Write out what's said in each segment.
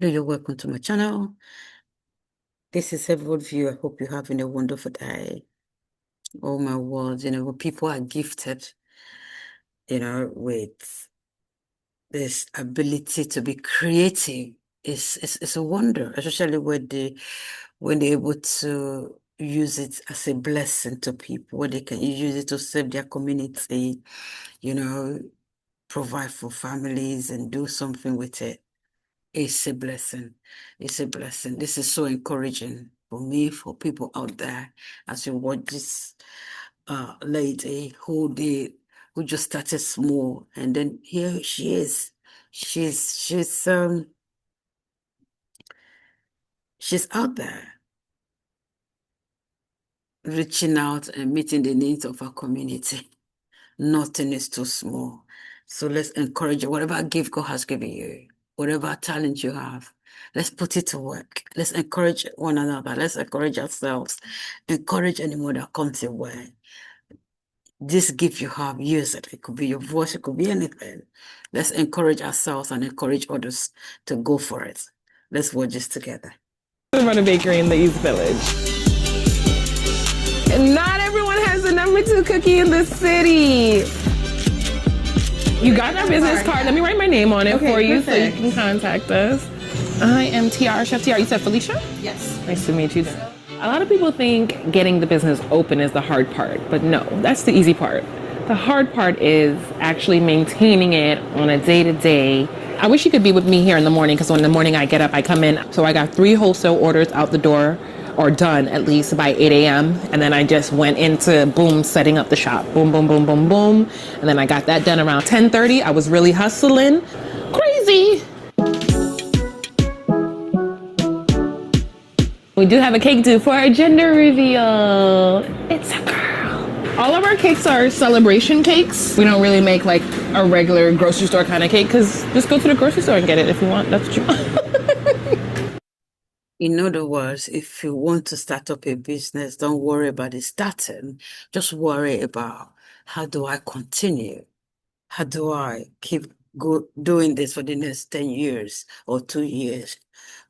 You're welcome to my channel. This is Everwood View. I hope you're having a wonderful day. Oh my word, people are gifted, with this ability to be creative. It's a wonder, especially when they're able to use it as a blessing to people, when they can use it to serve their community, you know, provide for families and do something with it. It's a blessing. It's a blessing. This is so encouraging for me, for people out there, as you watch this lady who just started small, and then here she is. She's out there reaching out and meeting the needs of our community. Nothing is too small. So let's encourage you. Whatever gift God has given you, whatever talent you have, let's put it to work. Let's encourage one another. Let's encourage ourselves. Encourage anyone that comes your way. This gift you have, use it. It could be your voice, it could be anything. Let's encourage ourselves and encourage others to go for it. Let's watch this together. Run a bakery in the East Village. Not everyone has the #2 cookie in the city. You got our business card. Let me write my name on it for you so you can contact us. I am TR, Chef TR. You said Felicia? Yes. Nice to meet you. A lot of people think getting the business open is the hard part, but no, that's the easy part. The hard part is actually maintaining it on a day-to-day. I wish you could be with me here in the morning, because in the morning I get up, I come in. So I got 3 wholesale orders out the door, or done at least by 8 a.m. And then I just went into boom, setting up the shop. Boom, boom, boom, boom, boom. And then I got that done around 10:30. I was really hustling. Crazy. We do have a cake due for our gender reveal. It's a girl. All of our cakes are celebration cakes. We don't really make like a regular grocery store kind of cake, because just go to the grocery store and get it if you want. That's what you want. In other words, if you want to start up a business, don't worry about it starting. Just worry about, how do I continue? How do I keep doing this for the next 10 years or 2 years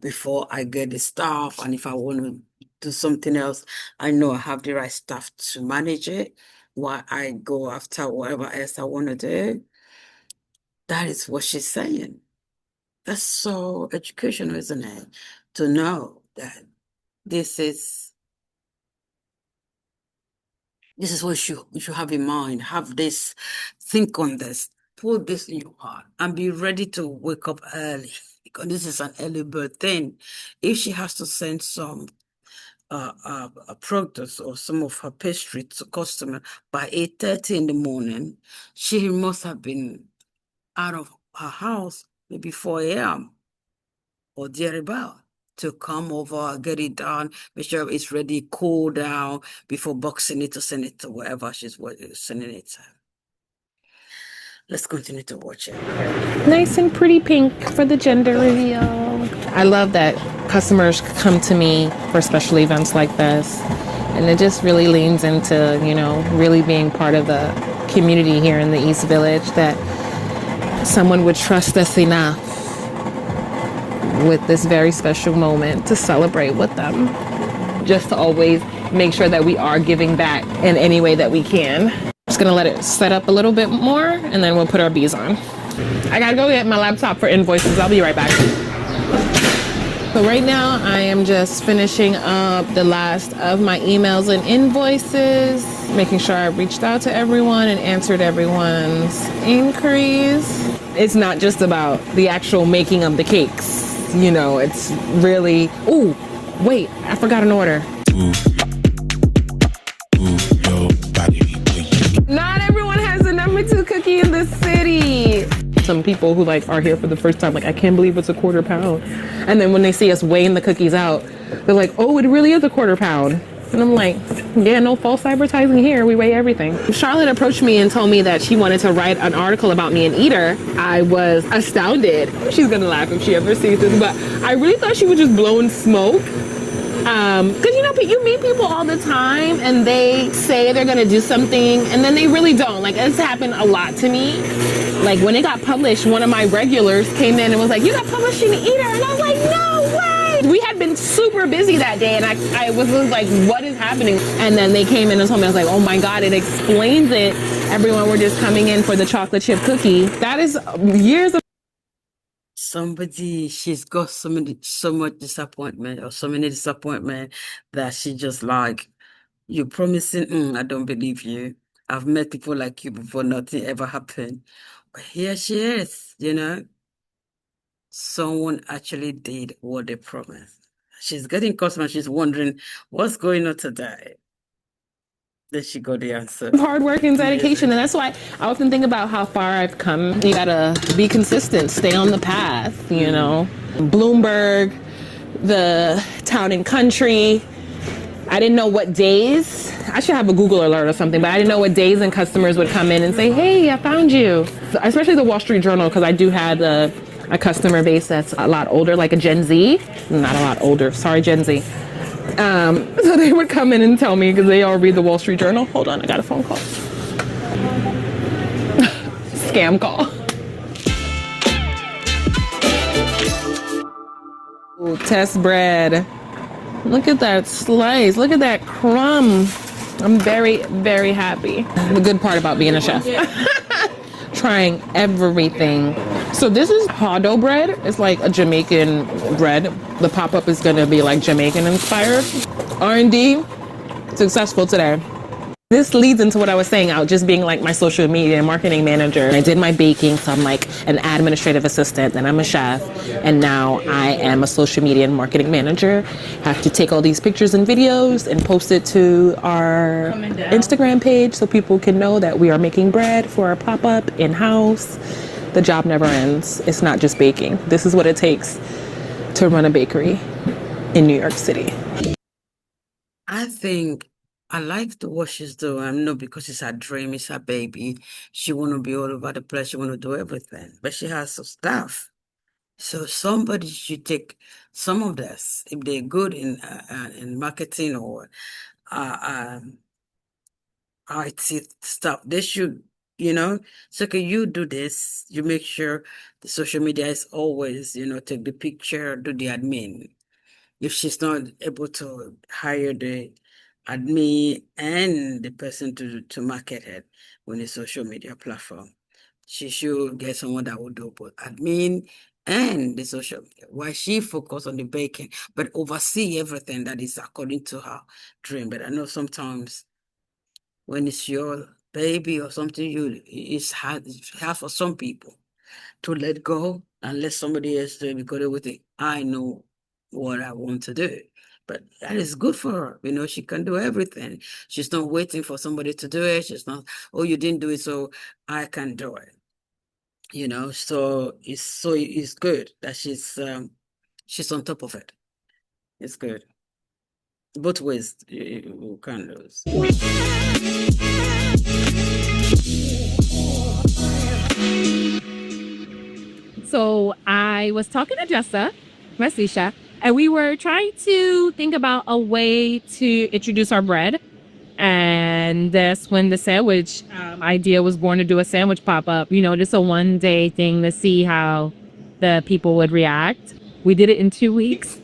before I get the staff? And if I want to do something else, I know I have the right staff to manage it while I go after whatever else I want to do. That is what she's saying. That's so educational, isn't it? To know that this is what you should have in mind. Have this, think on this, put this in your heart, and be ready to wake up early, because this is an early bird thing. If she has to send some products or some of her pastry to customer by 8:30 in the morning, she must have been out of her house maybe 4 a.m. or thereabout to come over, get it done, make sure it's ready, cool down before boxing it to send it to wherever she's sending it to. Let's continue to watch it. Nice and pretty pink for the gender reveal. I love that customers come to me for special events like this. And it just really leans into, really being part of the community here in the East Village, that someone would trust us enough with this very special moment to celebrate with them. Just to always make sure that we are giving back in any way that we can. Just gonna let it set up a little bit more, and then we'll put our bees on. I gotta go get my laptop for invoices. I'll be right back. So right now I am just finishing up the last of my emails and invoices, making sure I reached out to everyone and answered everyone's inquiries. It's not just about the actual making of the cakes. It's really, oh, wait, I forgot an order. Not everyone has a #2 cookie in the city. Some people who are here for the first time, I can't believe it's a quarter pound. And then when they see us weighing the cookies out, they're like, oh, it really is a quarter pound. And I'm like, yeah, no false advertising here. We weigh everything. Charlotte approached me and told me that she wanted to write an article about me in Eater. I was astounded. She's gonna laugh if she ever sees this, but I really thought she was just blowing smoke. Because you meet people all the time and they say they're gonna do something and then they really don't. It's happened a lot to me. Like when it got published, one of my regulars came in and was like, "You got published in the Eater," and I was like, "No way!" We had been super busy that day, and I was like, "What is happening?" And then they came in and told me, I was like, "Oh my God, it explains it." Everyone were just coming in for the chocolate chip cookie. That is years of She's got so much disappointment or so many disappointment that she just like, you promising, I don't believe you. I've met people like you before, nothing ever happened. But here she is, someone actually did what they promised. She's getting customers, she's wondering what's going on today. Then she got the answer. hard work and dedication, and that's why I often think about how far I've come. You gotta be consistent, stay on the path, Bloomberg, the Town and Country. I didn't know what days. I should have a Google alert or something, but I didn't know what days and customers would come in and say, "Hey, I found you." Especially the Wall Street Journal, because I do have a customer base that's a lot older, like a Gen Z. Not a lot older, sorry, Gen Z. So they would come in and tell me, because they all read the Wall Street Journal. Hold on, I got a phone call. Scam call. Ooh, test bread. Look at that slice. Look at that crumb. I'm very, very happy. The good part about being a chef. Trying everything. So this is hado bread. It's like a Jamaican bread. The pop-up is going to be like Jamaican inspired. R&D, successful today. This leads into what I was saying, out just being like my social media marketing manager. I did my baking, so I'm like an administrative assistant, then I'm a chef, and now I am a social media and marketing manager. Have to take all these pictures and videos and post it to our Instagram page so people can know that we are making bread for our pop-up in-house. The job never ends. It's not just baking. This is what it takes to run a bakery in New York City. I think I like what she's doing. I know because it's her dream, it's her baby. She want to be all over the place. She want to do everything, but she has some stuff. So somebody should take some of this if they're good in marketing or IT stuff. They should, So can you do this? You make sure the social media is always, take the picture, do the admin. If she's not able to hire the admin and the person to market it on a social media platform, she should get someone that will do both admin and the social media, while she focus on the baking, but oversee everything that is according to her dream. But I know sometimes when it's your baby or something, it's hard for some people to let go and let somebody else do it, because they would think, I know what I want to do. But that is good for her. She can do everything. She's not waiting for somebody to do it. She's not, oh, you didn't do it, so I can do it. So it's good that she's on top of it. It's good. Both ways you can lose. So I was talking to Jessa, Mesisha, and we were trying to think about a way to introduce our bread. And that's when the sandwich idea was born, to do a sandwich pop-up, just a one-day thing to see how the people would react. We did it in 2 weeks.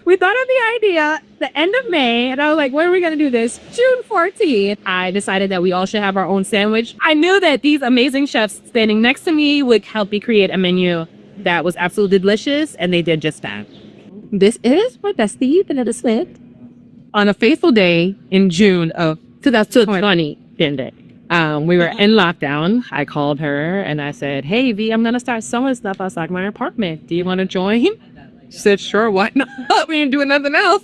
We thought of the idea the end of May, and I was like, when are we going to do this? June 14th. I decided that we all should have our own sandwich. I knew that these amazing chefs standing next to me would help me create a menu that was absolutely delicious, and they did just that. This is for Dusty, the little slit. On a faithful day in June of 2020, we were in lockdown. I called her and I said, "Hey, V, I'm going to start selling stuff outside my apartment. Do you want to join?" She said, "Sure, why not? We ain't doing nothing else.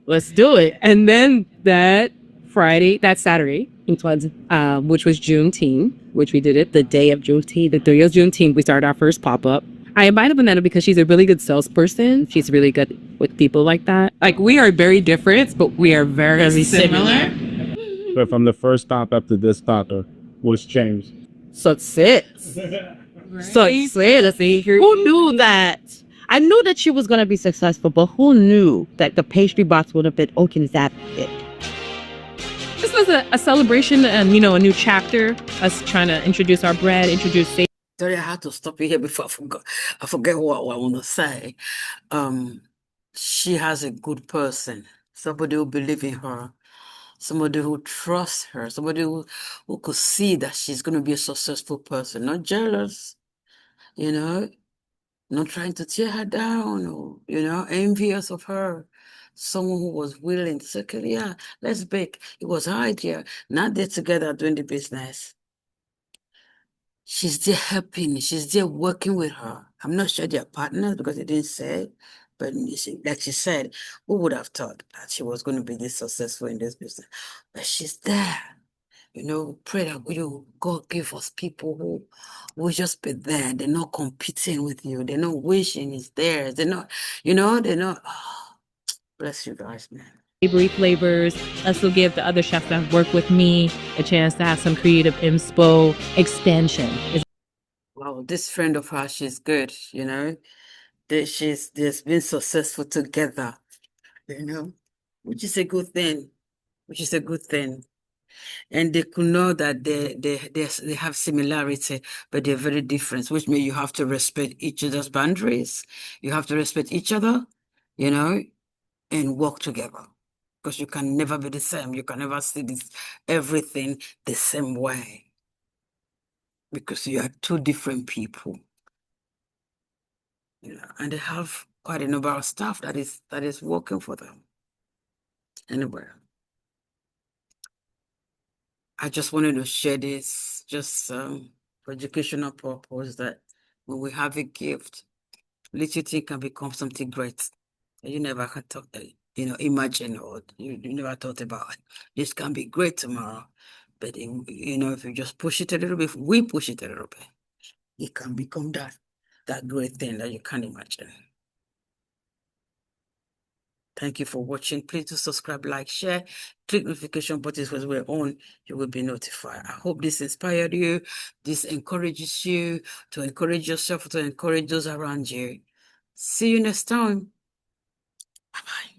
Let's do it." And then that Saturday, which was Juneteenth, which we did it the day of Juneteenth, the day of Juneteenth, we started our first pop-up. I invited Banana because she's a really good salesperson. She's really good with people like that. Like, we are very different, but we are very similar. But from the first pop-up to this pop-up, what's changed? Success. Success. Who knew that? I knew that she was going to be successful, but who knew that the pastry box would have been open that big? was a celebration and, a new chapter, us trying to introduce our bread, introduce safety. Sorry, I had to stop you here before I forget what I want to say. She has a good person, somebody who believes in her, somebody who trusts her, somebody who could see that she's going to be a successful person, not jealous, you know, not trying to tear her down or, envious of her. Someone who was willing to say, okay, yeah, let's bake. It was her idea. Now they're together doing the business. She's there helping, she's there working with her. I'm not sure they're partners because they didn't say, but like she said, who would have thought that she was going to be this successful in this business? But she's there. Pray that God give us people who will just be there. They're not competing with you. They're not wishing it's theirs. They're not, they're not. Oh, bless you guys, man. Savory flavors. Also give the other chefs that work with me a chance to have some creative inspo expansion. Wow, this friend of hers, she's good, They've been successful together, which is a good thing. Which is a good thing. And they could know that they have similarity, but they're very different, which means you have to respect each other's boundaries. You have to respect each other, and work together. Because you can never be the same. You can never see everything the same way. Because you are two different people. And they have quite a number of staff that is working for them. Anyway, I just wanted to share this just for educational purpose that when we have a gift, little thing can become something great that you never had thought, imagine or you never thought about. This can be great tomorrow, but if you just push it a little bit, we push it a little bit, it can become that great thing that you can't imagine. Thank you for watching. Please do subscribe, like, share, click notification buttons when we're on. You will be notified. I hope this inspired you. This encourages you to encourage yourself, to encourage those around you. See you next time. Bye-bye.